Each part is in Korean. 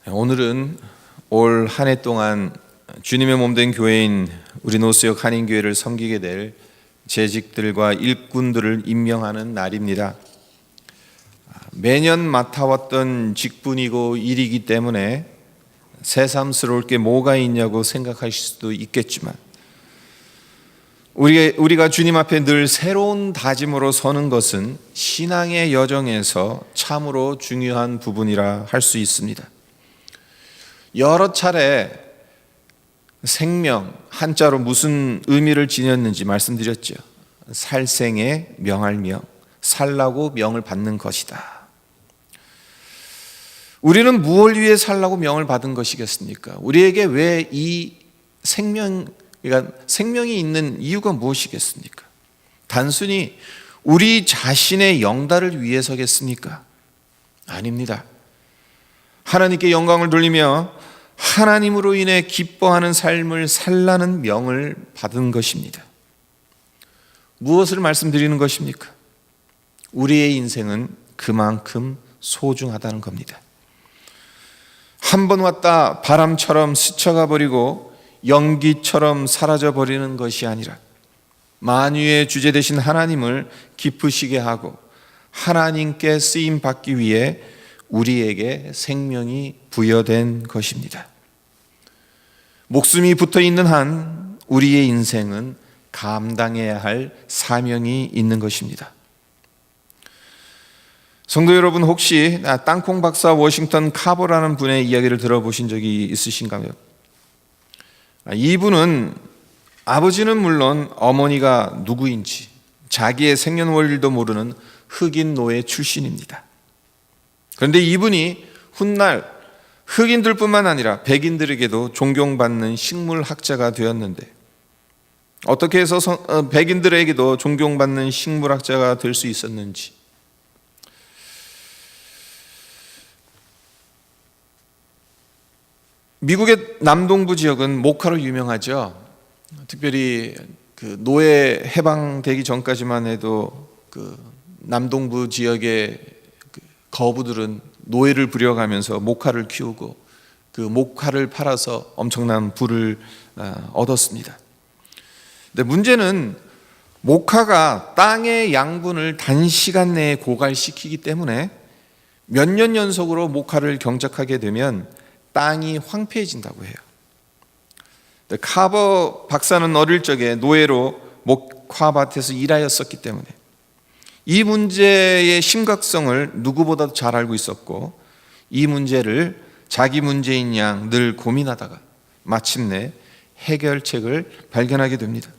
오늘은 올 한 해 동안 주님의 몸된 교회인 우리 노수역 한인교회를 섬기게 될 재직들과 일꾼들을 임명하는 날입니다. 매년 맡아왔던 직분이고 일이기 때문에 새삼스러울 게 뭐가 있냐고 생각하실 수도 있겠지만 우리가 주님 앞에 늘 새로운 다짐으로 서는 것은 신앙의 여정에서 참으로 중요한 부분이라 할 수 있습니다. 여러 차례 생명, 한자로 무슨 의미를 지녔는지 말씀드렸죠. 살생에 명할 명, 살라고 명을 받는 것이다. 우리는 무엇을 위해 살라고 명을 받은 것이겠습니까? 우리에게 왜 이 생명이 있는 이유가 무엇이겠습니까? 단순히 우리 자신의 영달을 위해서겠습니까? 아닙니다. 하나님께 영광을 돌리며 하나님으로 인해 기뻐하는 삶을 살라는 명을 받은 것입니다. 무엇을 말씀드리는 것입니까? 우리의 인생은 그만큼 소중하다는 겁니다. 한 번 왔다 바람처럼 스쳐가 버리고 연기처럼 사라져 버리는 것이 아니라 만유의 주제 되신 하나님을 기쁘시게 하고 하나님께 쓰임 받기 위해 우리에게 생명이 부여된 것입니다. 목숨이 붙어 있는 한 우리의 인생은 감당해야 할 사명이 있는 것입니다. 성도 여러분, 혹시 땅콩 박사 워싱턴 카버라는 분의 이야기를 들어보신 적이 있으신가요? 이분은 아버지는 물론 어머니가 누구인지 자기의 생년월일도 모르는 흑인 노예 출신입니다. 그런데 이분이 훗날 흑인들뿐만 아니라 백인들에게도 존경받는 식물학자가 되었는데 어떻게 해서 백인들에게도 존경받는 식물학자가 될 수 있었는지, 미국의 남동부 지역은 목화로 유명하죠. 특별히 그 노예 해방되기 전까지만 해도 그 남동부 지역의 거부들은 노예를 부려가면서 목화를 키우고 그 목화를 팔아서 엄청난 부를 얻었습니다. 근데 문제는 목화가 땅의 양분을 단시간 내에 고갈시키기 때문에 몇 년 연속으로 목화를 경작하게 되면 땅이 황폐해진다고 해요. 카버 박사는 어릴 적에 노예로 목화밭에서 일하였었기 때문에 이 문제의 심각성을 누구보다도 잘 알고 있었고 이 문제를 자기 문제인 양 늘 고민하다가 마침내 해결책을 발견하게 됩니다.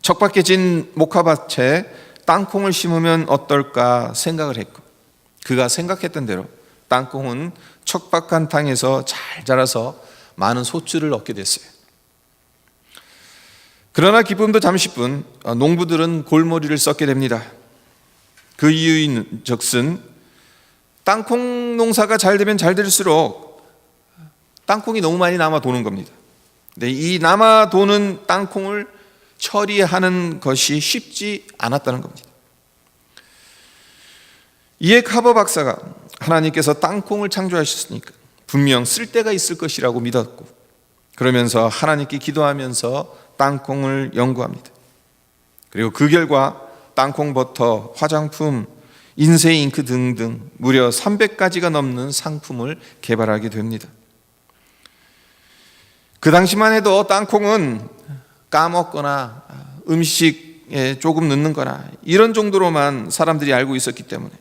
척박해진 목화밭에 땅콩을 심으면 어떨까 생각을 했고 그가 생각했던 대로 땅콩은 척박한 땅에서 잘 자라서 많은 소출을 얻게 됐어요. 그러나 기쁨도 잠시뿐 농부들은 골머리를 썩게 됩니다. 그 이유인 적슨 땅콩 농사가 잘 되면 잘 될수록 땅콩이 너무 많이 남아 도는 겁니다. 근데 이 남아 도는 땅콩을 처리하는 것이 쉽지 않았다는 겁니다. 이에 카버 박사가 하나님께서 땅콩을 창조하셨으니까 분명 쓸데가 있을 것이라고 믿었고 그러면서 하나님께 기도하면서 땅콩을 연구합니다. 그리고 그 결과 땅콩 버터, 화장품, 인쇄 잉크 등등 무려 300가지가 넘는 상품을 개발하게 됩니다. 그 당시만 해도 땅콩은 까먹거나 음식에 조금 넣는 거나 이런 정도로만 사람들이 알고 있었기 때문에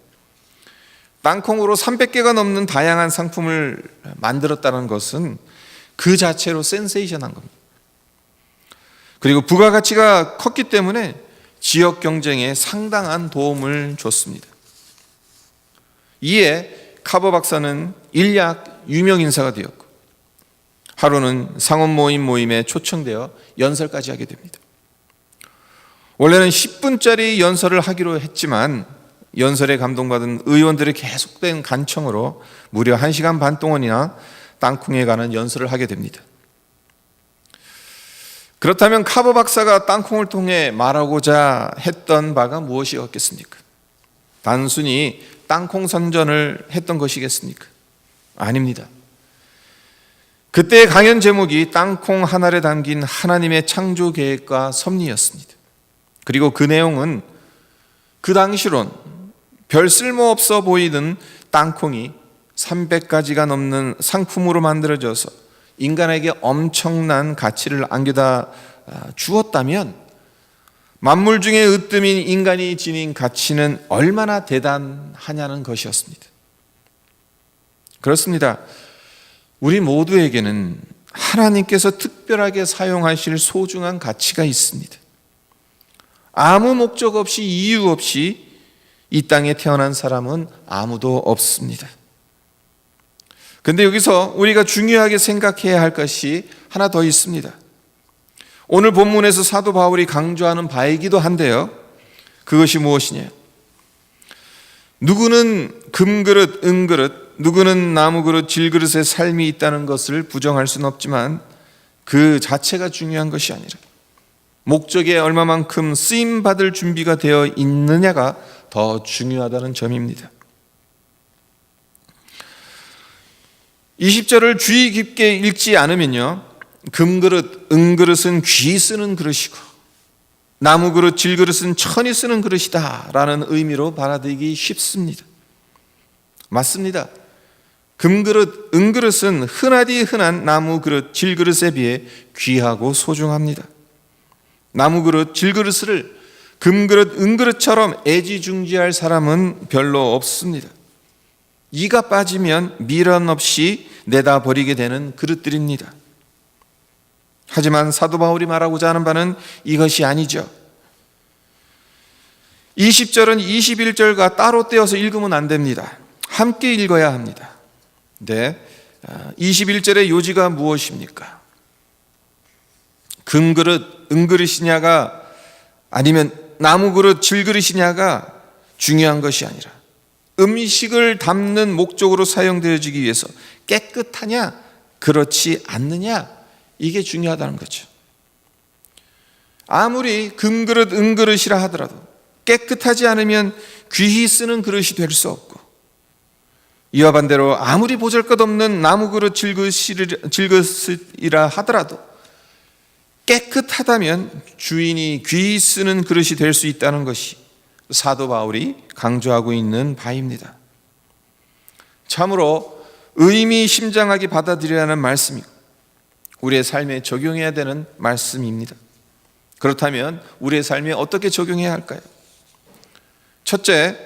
땅콩으로 300개가 넘는 다양한 상품을 만들었다는 것은 그 자체로 센세이션한 겁니다. 그리고 부가가치가 컸기 때문에 지역 경쟁에 상당한 도움을 줬습니다. 이에 카버 박사는 일약 유명 인사가 되었고 하루는 상업 모임에 초청되어 연설까지 하게 됩니다. 원래는 10분짜리 연설을 하기로 했지만 연설에 감동받은 의원들의 계속된 간청으로 무려 1시간 반 동안이나 땅콩에 관한 연설을 하게 됩니다. 그렇다면 카버 박사가 땅콩을 통해 말하고자 했던 바가 무엇이었겠습니까? 단순히 땅콩 선전을 했던 것이겠습니까? 아닙니다. 그때의 강연 제목이 땅콩 한 알에 담긴 하나님의 창조 계획과 섭리였습니다. 그리고 그 내용은 그 당시론 별 쓸모없어 보이던 땅콩이 300가지가 넘는 상품으로 만들어져서 인간에게 엄청난 가치를 안겨다 주었다면 만물 중에 으뜸인 인간이 지닌 가치는 얼마나 대단하냐는 것이었습니다. 그렇습니다. 우리 모두에게는 하나님께서 특별하게 사용하실 소중한 가치가 있습니다. 아무 목적 없이 이유 없이 이 땅에 태어난 사람은 아무도 없습니다. 근데 여기서 우리가 중요하게 생각해야 할 것이 하나 더 있습니다. 오늘 본문에서 사도 바울이 강조하는 바이기도 한데요. 그것이 무엇이냐? 누구는 금그릇, 은그릇, 누구는 나무그릇, 질그릇의 삶이 있다는 것을 부정할 수는 없지만 그 자체가 중요한 것이 아니라 목적에 얼마만큼 쓰임받을 준비가 되어 있느냐가 더 중요하다는 점입니다. 20절을 주의 깊게 읽지 않으면요, 금그릇, 은그릇은 귀 쓰는 그릇이고 나무그릇, 질그릇은 천이 쓰는 그릇이다 라는 의미로 받아들이기 쉽습니다. 맞습니다. 금그릇, 은그릇은 흔하디 흔한 나무그릇, 질그릇에 비해 귀하고 소중합니다. 나무그릇, 질그릇을 금그릇, 은그릇처럼 애지중지할 사람은 별로 없습니다. 이가 빠지면 미련 없이 내다 버리게 되는 그릇들입니다. 하지만 사도 바울이 말하고자 하는 바는 이것이 아니죠. 20절은 21절과 따로 떼어서 읽으면 안 됩니다. 함께 읽어야 합니다. 네, 21절의 요지가 무엇입니까? 금그릇, 은그릇이냐가 아니면 나무그릇, 질그릇이냐가 중요한 것이 아니라 음식을 담는 목적으로 사용되어지기 위해서 깨끗하냐 그렇지 않느냐 이게 중요하다는 거죠. 아무리 금그릇, 은그릇이라 하더라도 깨끗하지 않으면 귀히 쓰는 그릇이 될 수 없고, 이와 반대로 아무리 보잘것없는 나무그릇, 질그릇이라 하더라도 깨끗하다면 주인이 귀히 쓰는 그릇이 될 수 있다는 것이 사도 바울이 강조하고 있는 바입니다. 참으로 의미심장하게 받아들여야 하는 말씀이고 우리의 삶에 적용해야 되는 말씀입니다. 그렇다면 우리의 삶에 어떻게 적용해야 할까요? 첫째,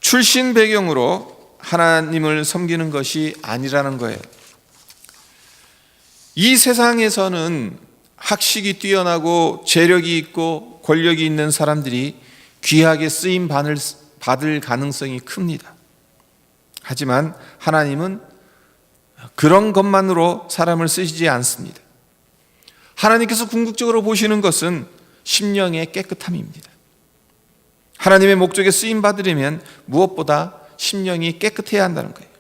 출신 배경으로 하나님을 섬기는 것이 아니라는 거예요. 이 세상에서는 학식이 뛰어나고 재력이 있고 권력이 있는 사람들이 귀하게 쓰임 받을 가능성이 큽니다. 하지만 하나님은 그런 것만으로 사람을 쓰시지 않습니다. 하나님께서 궁극적으로 보시는 것은 심령의 깨끗함입니다. 하나님의 목적에 쓰임 받으려면 무엇보다 심령이 깨끗해야 한다는 거예요.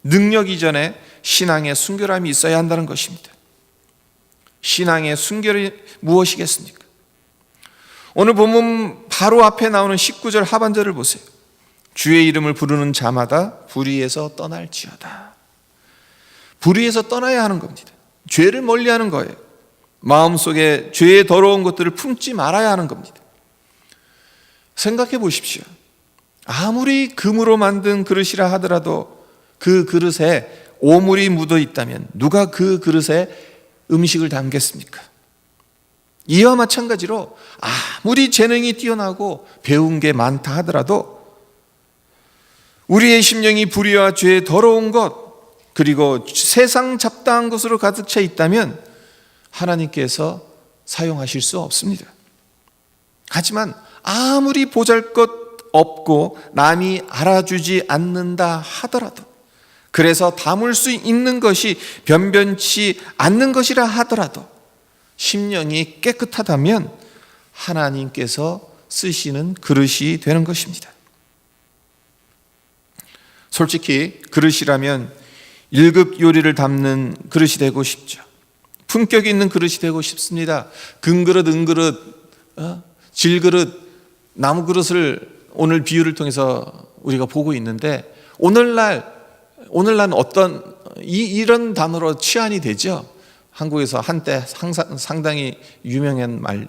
능력 이전에 신앙의 순결함이 있어야 한다는 것입니다. 신앙의 순결이 무엇이겠습니까? 오늘 본문 바로 앞에 나오는 19절 하반절을 보세요. 주의 이름을 부르는 자마다 불의에서 떠날지어다. 불의에서 떠나야 하는 겁니다. 죄를 멀리하는 거예요. 마음속에 죄의 더러운 것들을 품지 말아야 하는 겁니다. 생각해 보십시오. 아무리 금으로 만든 그릇이라 하더라도 그 그릇에 오물이 묻어 있다면 누가 그 그릇에 음식을 담겠습니까? 이와 마찬가지로 아무리 재능이 뛰어나고 배운 게 많다 하더라도 우리의 심령이 불의와 죄의 더러운 것 그리고 세상 잡다한 것으로 가득 차 있다면 하나님께서 사용하실 수 없습니다. 하지만 아무리 보잘것 없고 남이 알아주지 않는다 하더라도, 그래서 담을 수 있는 것이 변변치 않는 것이라 하더라도 심령이 깨끗하다면 하나님께서 쓰시는 그릇이 되는 것입니다. 솔직히 그릇이라면 1급 요리를 담는 그릇이 되고 싶죠. 품격 있는 그릇이 되고 싶습니다. 금그릇, 은그릇, 질그릇, 나무 그릇을 오늘 비유를 통해서 우리가 보고 있는데, 오늘날 오늘날 어떤 이런 단어로 치환이 되죠. 한국에서 한때 항상 상당히 유명한 말,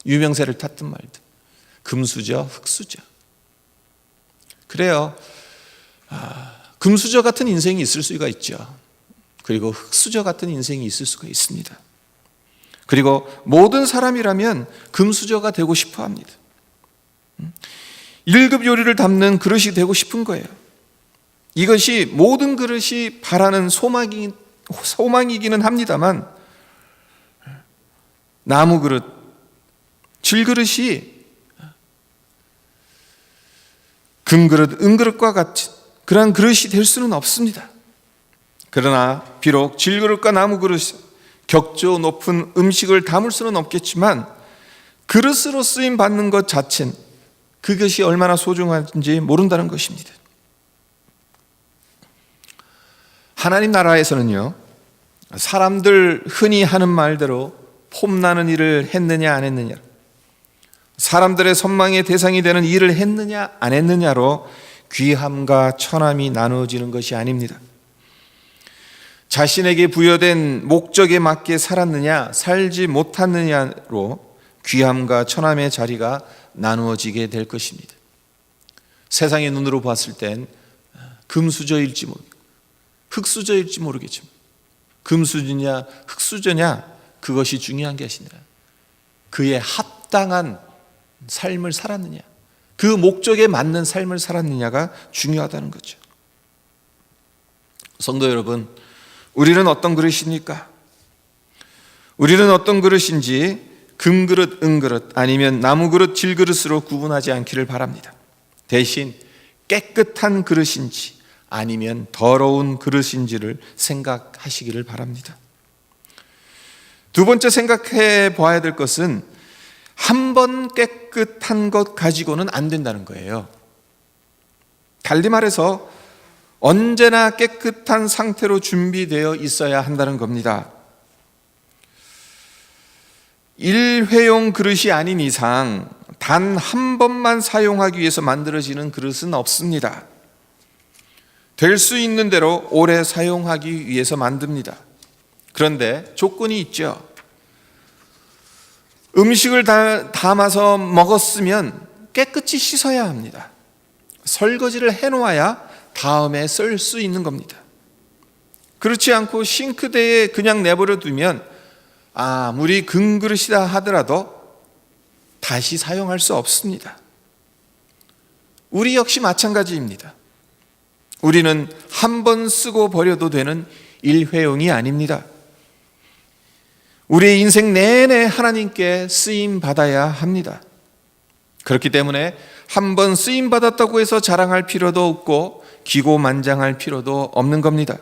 유명세를 탔던 말들. 금수저, 흙수저. 그래요. 금수저 같은 인생이 있을 수가 있죠. 그리고 흙수저 같은 인생이 있을 수가 있습니다. 그리고 모든 사람이라면 금수저가 되고 싶어 합니다. 1급 요리를 담는 그릇이 되고 싶은 거예요. 이것이 모든 그릇이 바라는 소망이기는 합니다만, 나무 그릇, 질그릇이 금그릇, 은그릇과 같은 그러한 그릇이 될 수는 없습니다. 그러나 비록 질그릇과 나무 그릇, 격조 높은 음식을 담을 수는 없겠지만 그릇으로 쓰임 받는 것 자체는 그것이 얼마나 소중한지 모른다는 것입니다. 하나님 나라에서는요, 사람들 흔히 하는 말대로 폼나는 일을 했느냐 안 했느냐, 사람들의 선망의 대상이 되는 일을 했느냐 안 했느냐로 귀함과 천함이 나누어지는 것이 아닙니다. 자신에게 부여된 목적에 맞게 살았느냐 살지 못했느냐로 귀함과 천함의 자리가 나누어지게 될 것입니다. 세상의 눈으로 봤을 땐 금수저일지 모르겠고 흙수저일지 모르겠지만 금수저냐 흙수저냐 그것이 중요한 게 아니라 그에 합당한 삶을 살았느냐, 그 목적에 맞는 삶을 살았느냐가 중요하다는 거죠. 성도 여러분, 우리는 어떤 그릇입니까? 우리는 어떤 그릇인지 금그릇, 은그릇 아니면 나무그릇, 질그릇으로 구분하지 않기를 바랍니다. 대신 깨끗한 그릇인지 아니면 더러운 그릇인지를 생각하시기를 바랍니다. 두 번째 생각해 봐야 될 것은 한 번 깨끗한 것 가지고는 안 된다는 거예요. 달리 말해서 언제나 깨끗한 상태로 준비되어 있어야 한다는 겁니다. 일회용 그릇이 아닌 이상 단 한 번만 사용하기 위해서 만들어지는 그릇은 없습니다. 될 수 있는 대로 오래 사용하기 위해서 만듭니다. 그런데 조건이 있죠. 음식을 담아서 먹었으면 깨끗이 씻어야 합니다. 설거지를 해놓아야 다음에 쓸 수 있는 겁니다. 그렇지 않고 싱크대에 그냥 내버려 두면 아무리 금그릇이다 하더라도 다시 사용할 수 없습니다. 우리 역시 마찬가지입니다. 우리는 한 번 쓰고 버려도 되는 일회용이 아닙니다. 우리의 인생 내내 하나님께 쓰임 받아야 합니다. 그렇기 때문에 한 번 쓰임 받았다고 해서 자랑할 필요도 없고 기고만장할 필요도 없는 겁니다.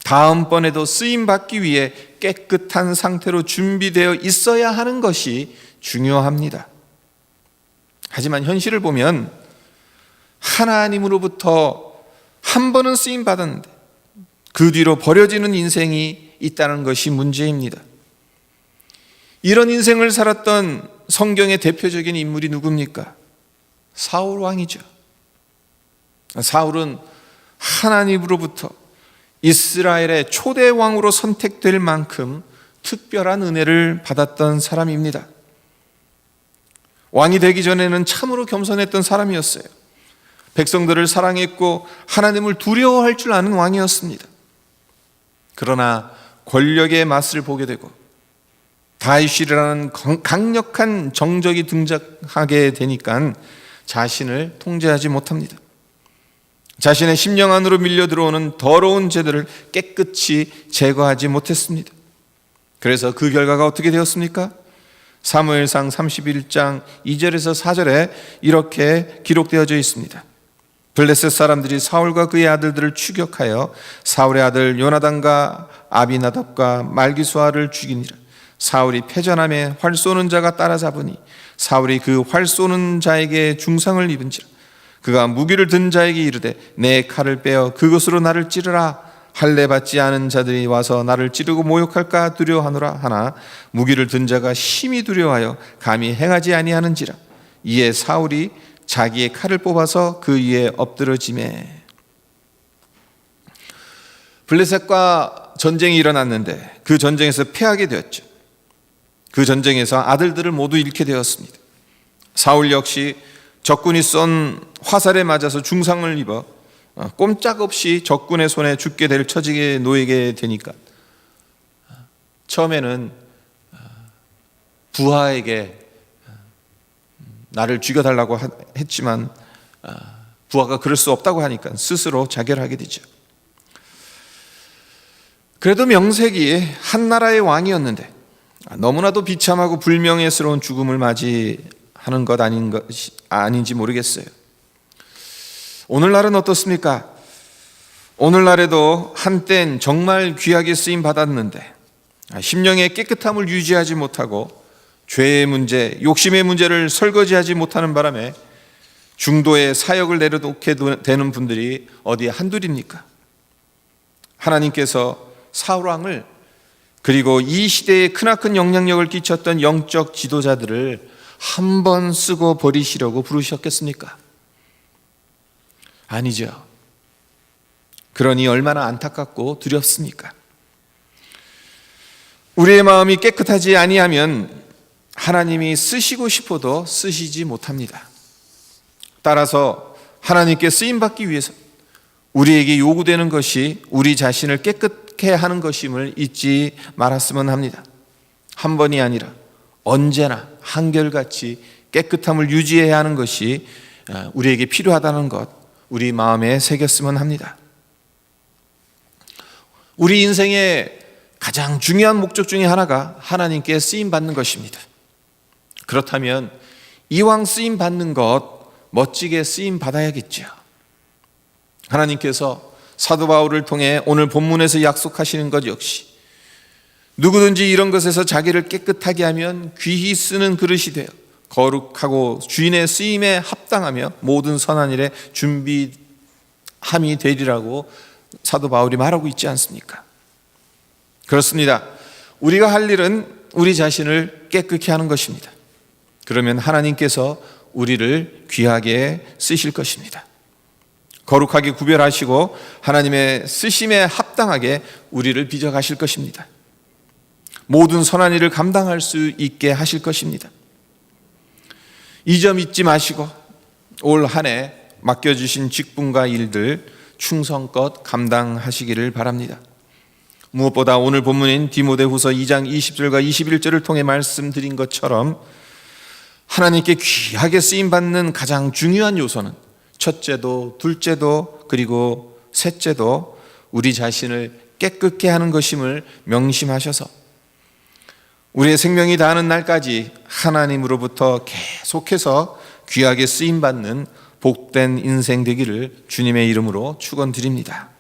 다음번에도 쓰임 받기 위해 깨끗한 상태로 준비되어 있어야 하는 것이 중요합니다. 하지만 현실을 보면 하나님으로부터 한 번은 쓰임 받았는데 그 뒤로 버려지는 인생이 있다는 것이 문제입니다. 이런 인생을 살았던 성경의 대표적인 인물이 누굽니까? 사울 왕이죠. 사울은 하나님으로부터 이스라엘의 초대 왕으로 선택될 만큼 특별한 은혜를 받았던 사람입니다. 왕이 되기 전에는 참으로 겸손했던 사람이었어요. 백성들을 사랑했고 하나님을 두려워할 줄 아는 왕이었습니다. 그러나 권력의 맛을 보게 되고 다윗이라는 강력한 정적이 등장하게 되니까 자신을 통제하지 못합니다. 자신의 심령 안으로 밀려 들어오는 더러운 죄들을 깨끗이 제거하지 못했습니다. 그래서 그 결과가 어떻게 되었습니까? 사무엘상 31장 2절에서 4절에 이렇게 기록되어져 있습니다. 블레셋 사람들이 사울과 그의 아들들을 추격하여 사울의 아들 요나단과 아비나답과 말기수아를 죽이니라. 사울이 패전함에 활 쏘는 자가 따라잡으니 사울이 그 활 쏘는 자에게 중상을 입은지라. 그가 무기를 든 자에게 이르되 내 칼을 빼어 그것으로 나를 찌르라. 할례 받지 않은 자들이 와서 나를 찌르고 모욕할까 두려워하노라 하나 무기를 든 자가 심히 두려워하여 감히 행하지 아니하는지라. 이에 사울이 자기의 칼을 뽑아서 그 위에 엎드러지매 블레셋과 전쟁이 일어났는데 그 전쟁에서 패하게 되었죠. 그 전쟁에서 아들들을 모두 잃게 되었습니다. 사울 역시 적군이 쏜 화살에 맞아서 중상을 입어 꼼짝없이 적군의 손에 죽게 될 처지에 놓이게 되니까 처음에는 부하에게 나를 죽여달라고 했지만 부하가 그럴 수 없다고 하니까 스스로 자결하게 되죠. 그래도 명색이 한 나라의 왕이었는데 너무나도 비참하고 불명예스러운 죽음을 맞이하는 것 아닌지 모르겠어요. 오늘날은 어떻습니까? 오늘날에도 한땐 정말 귀하게 쓰임 받았는데 심령의 깨끗함을 유지하지 못하고 죄의 문제, 욕심의 문제를 설거지하지 못하는 바람에 중도에 사역을 내려놓게 되는 분들이 어디 한둘입니까? 하나님께서 사울 왕을 그리고 이 시대에 크나큰 영향력을 끼쳤던 영적 지도자들을 한 번 쓰고 버리시려고 부르셨겠습니까? 아니죠. 그러니 얼마나 안타깝고 두렵습니까? 우리의 마음이 깨끗하지 아니하면 하나님이 쓰시고 싶어도 쓰시지 못합니다. 따라서 하나님께 쓰임받기 위해서 우리에게 요구되는 것이 우리 자신을 깨끗게 하는 것임을 잊지 말았으면 합니다. 한 번이 아니라 언제나 한결같이 깨끗함을 유지해야 하는 것이 우리에게 필요하다는 것, 우리 마음에 새겼으면 합니다. 우리 인생의 가장 중요한 목적 중에 하나가 하나님께 쓰임받는 것입니다. 그렇다면 이왕 쓰임받는 것 멋지게 쓰임받아야겠죠. 하나님께서 사도 바울을 통해 오늘 본문에서 약속하시는 것 역시 누구든지 이런 것에서 자기를 깨끗하게 하면 귀히 쓰는 그릇이 되어 거룩하고 주인의 쓰임에 합당하며 모든 선한 일에 준비함이 되리라고 사도 바울이 말하고 있지 않습니까? 그렇습니다. 우리가 할 일은 우리 자신을 깨끗게 하는 것입니다. 그러면 하나님께서 우리를 귀하게 쓰실 것입니다. 거룩하게 구별하시고 하나님의 쓰심에 합당하게 우리를 빚어가실 것입니다. 모든 선한 일을 감당할 수 있게 하실 것입니다. 이 점 잊지 마시고 올 한 해 맡겨주신 직분과 일들 충성껏 감당하시기를 바랍니다. 무엇보다 오늘 본문인 디모데후서 2장 20절과 21절을 통해 말씀드린 것처럼 하나님께 귀하게 쓰임받는 가장 중요한 요소는 첫째도 둘째도 그리고 셋째도 우리 자신을 깨끗게 하는 것임을 명심하셔서 우리의 생명이 다하는 날까지 하나님으로부터 계속해서 귀하게 쓰임받는 복된 인생 되기를 주님의 이름으로 축원드립니다.